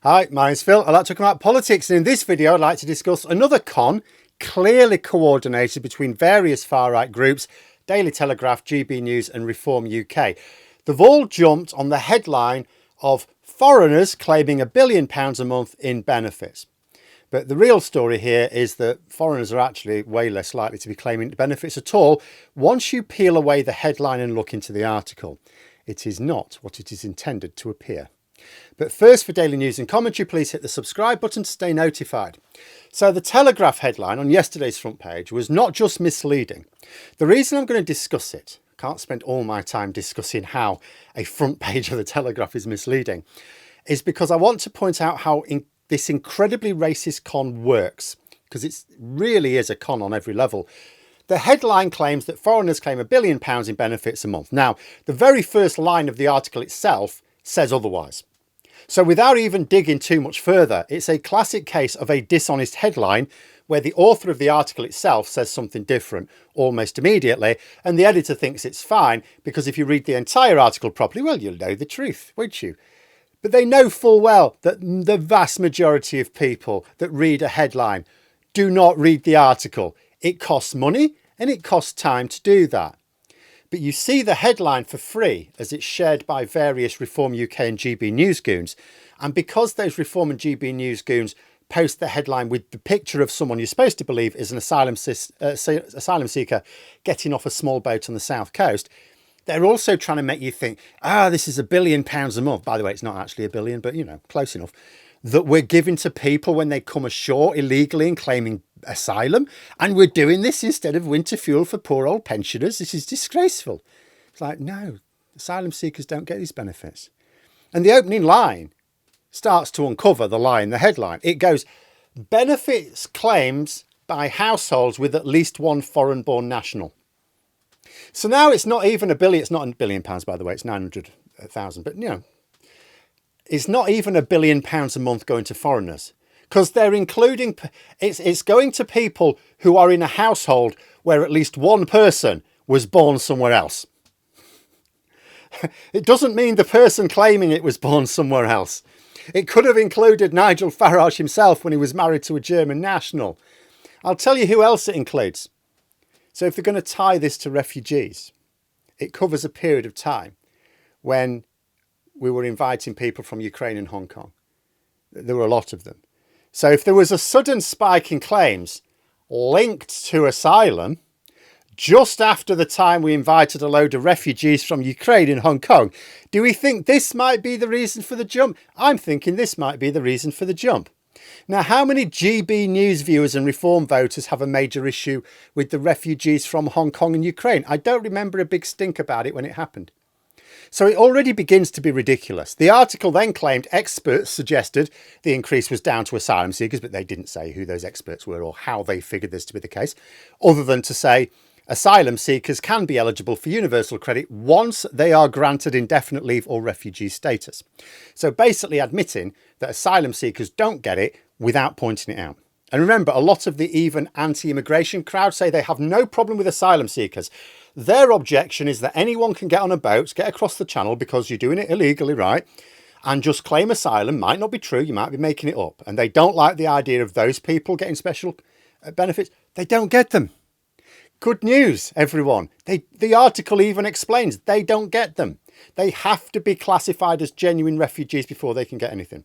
Hi, my name's Phil. I like talking about politics, and in this video I'd like to discuss another con clearly coordinated between various far-right groups, Daily Telegraph, GB News and Reform UK. They've all jumped on the headline of foreigners claiming £1 billion a month in benefits. But the real story here is that foreigners are actually way less likely to be claiming benefits at all once you peel away the headline and look into the article. It is not what it is intended to appear. But first, for daily news and commentary, please hit the subscribe button to stay notified. So the Telegraph headline on yesterday's front page was not just misleading. The reason I'm going to discuss it, I can't spend all my time discussing how a front page of the Telegraph is misleading, is because I want to point out how this incredibly racist con works, because it really is a con on every level. The headline claims that foreigners claim £1 billion in benefits a month. Now, the very first line of the article itself says otherwise. So without even digging too much further, it's a classic case of a dishonest headline where the author of the article itself says something different almost immediately, and the editor thinks it's fine because if you read the entire article properly, well, you'll know the truth, won't you? But they know full well that the vast majority of people that read a headline do not read the article. It costs money and it costs time to do that. But you see the headline for free as it's shared by various Reform UK and GB News goons. And because those Reform and GB News goons post the headline with the picture of someone you're supposed to believe is an asylum seeker getting off a small boat on the south coast, they're also trying to make you think, this is £1 billion a month. By the way, it's not actually £1 billion, but, you know, close enough. That we're giving to people when they come ashore illegally and claiming asylum. And we're doing this instead of winter fuel for poor old pensioners. This is disgraceful. It's like, no, asylum seekers don't get these benefits. And the opening line starts to uncover the lie in the headline. It goes, benefits claims by households with at least one foreign-born national. So now it's not even £1 billion. It's not £1 billion, by the way. It's 900,000. But, you know, it's not even £1 billion a month going to foreigners, because they're including, it's going to people who are in a household where at least one person was born somewhere else. It doesn't mean the person claiming it was born somewhere else. It could have included Nigel Farage himself when he was married to a German national. I'll tell you who else it includes. So if they're going to tie this to refugees, it covers a period of time when we were inviting people from Ukraine and Hong Kong. There were a lot of them. So if there was a sudden spike in claims linked to asylum, just after the time we invited a load of refugees from Ukraine and Hong Kong, do we think this might be the reason for the jump? I'm thinking this might be the reason for the jump. Now, how many GB News viewers and Reform voters have a major issue with the refugees from Hong Kong and Ukraine? I don't remember a big stink about it when it happened. So it already begins to be ridiculous. The article then claimed experts suggested the increase was down to asylum seekers, but they didn't say who those experts were or how they figured this to be the case, other than to say asylum seekers can be eligible for universal credit once they are granted indefinite leave or refugee status. So basically admitting that asylum seekers don't get it without pointing it out. And remember, a lot of the even anti-immigration crowd say they have no problem with asylum seekers. Their objection is that anyone can get on a boat, get across the channel because you're doing it illegally, right? And just claim asylum. Might not be true. You might be making it up. And they don't like the idea of those people getting special benefits. They don't get them. Good news, everyone. The article even explains they don't get them. They have to be classified as genuine refugees before they can get anything.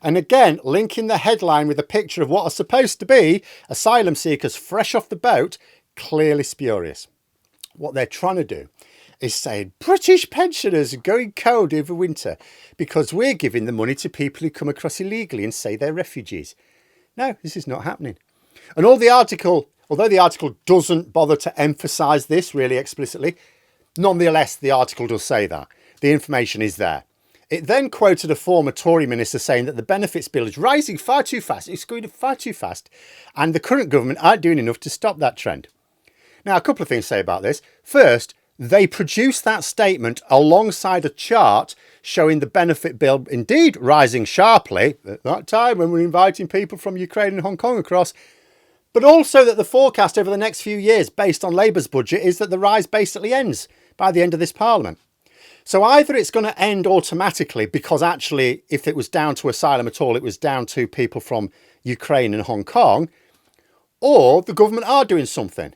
And again, linking the headline with a picture of what are supposed to be asylum seekers fresh off the boat, clearly spurious. What they're trying to do is say British pensioners are going cold over winter because we're giving the money to people who come across illegally and say they're refugees. No, this is not happening. And although the article doesn't bother to emphasise this really explicitly, nonetheless, the article does say that. The information is there. It then quoted a former Tory minister saying that the benefits bill is rising far too fast. It's going far too fast. And the current government aren't doing enough to stop that trend. Now, a couple of things to say about this. First, they produced that statement alongside a chart showing the benefit bill indeed rising sharply at that time when we're inviting people from Ukraine and Hong Kong across. But also that the forecast over the next few years based on Labour's budget is that the rise basically ends by the end of this parliament. So either it's going to end automatically because actually if it was down to asylum at all, it was down to people from Ukraine and Hong Kong, or the government are doing something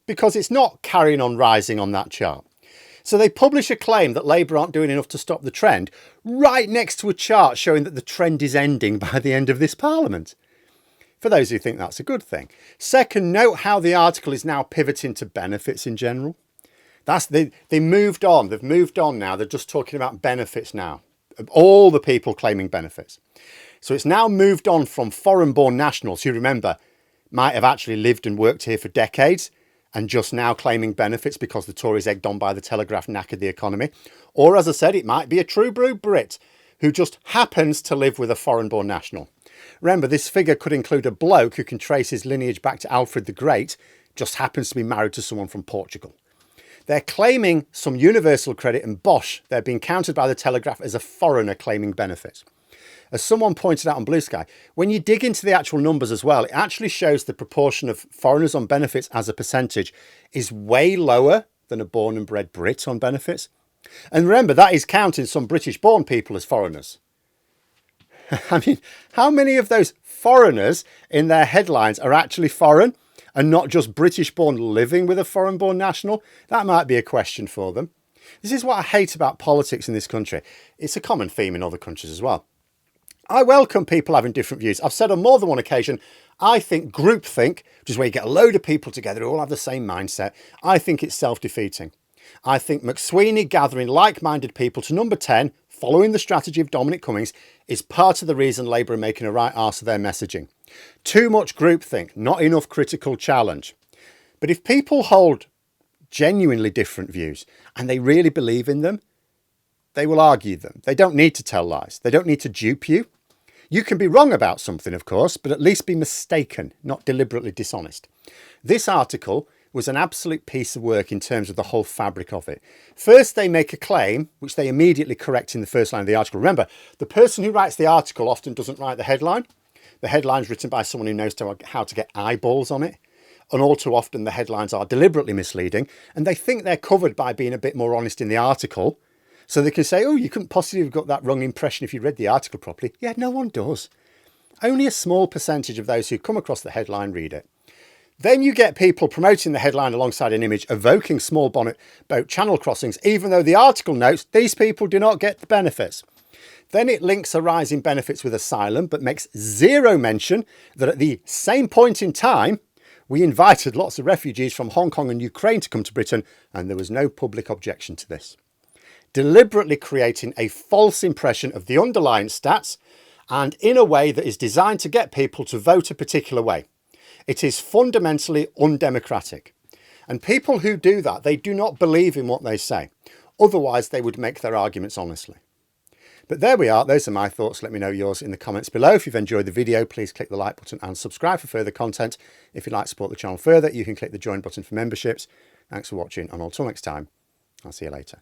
because it's not carrying on rising on that chart. So they publish a claim that Labour aren't doing enough to stop the trend right next to a chart showing that the trend is ending by the end of this Parliament. For those who think that's a good thing. Second, note how the article is now pivoting to benefits in general. They moved on. They've moved on now. They're just talking about benefits now. All the people claiming benefits. So it's now moved on from foreign-born nationals who, remember, might have actually lived and worked here for decades and just now claiming benefits because the Tories egged on by the Telegraph knackered the economy. Or, as I said, it might be a true blue Brit who just happens to live with a foreign-born national. Remember, this figure could include a bloke who can trace his lineage back to Alfred the Great, just happens to be married to someone from Portugal. They're claiming some universal credit and bosh, they're being counted by the Telegraph as a foreigner claiming benefits. As someone pointed out on Blue Sky, when you dig into the actual numbers as well, it actually shows the proportion of foreigners on benefits as a percentage is way lower than a born and bred Brit on benefits. And remember, that is counting some British born people as foreigners. I mean, how many of those foreigners in their headlines are actually foreign and not just British born living with a foreign born national? That might be a question for them. This is what I hate about politics in this country. It's a common theme in other countries as well. I welcome people having different views. I've said on more than one occasion, I think groupthink, which is where you get a load of people together who all have the same mindset, I think it's self-defeating. I think McSweeney gathering like-minded people to number 10, following the strategy of Dominic Cummings, is part of the reason Labour are making a right arse of their messaging. Too much groupthink, not enough critical challenge. But if people hold genuinely different views and they really believe in them, they will argue them. They don't need to tell lies. They don't need to dupe you. You can be wrong about something, of course, but at least be mistaken, not deliberately dishonest. This article was an absolute piece of work in terms of the whole fabric of it. First, they make a claim, which they immediately correct in the first line of the article. Remember, the person who writes the article often doesn't write the headline. The headline's written by someone who knows how to get eyeballs on it. And all too often, the headlines are deliberately misleading, and they think they're covered by being a bit more honest in the article. So they can say, oh, you couldn't possibly have got that wrong impression if you read the article properly. Yeah, no one does. Only a small percentage of those who come across the headline read it. Then you get people promoting the headline alongside an image evoking small bonnet boat channel crossings, even though the article notes these people do not get the benefits. Then it links a rise in benefits with asylum, but makes zero mention that at the same point in time, we invited lots of refugees from Hong Kong and Ukraine to come to Britain, and there was no public objection to this. Deliberately creating a false impression of the underlying stats, and in a way that is designed to get people to vote a particular way. It is fundamentally undemocratic. And people who do that, they do not believe in what they say. Otherwise, they would make their arguments honestly. But there we are. Those are my thoughts. Let me know yours in the comments below. If you've enjoyed the video, please click the like button and subscribe for further content. If you'd like to support the channel further, you can click the join button for memberships. Thanks for watching, and until next time, I'll see you later.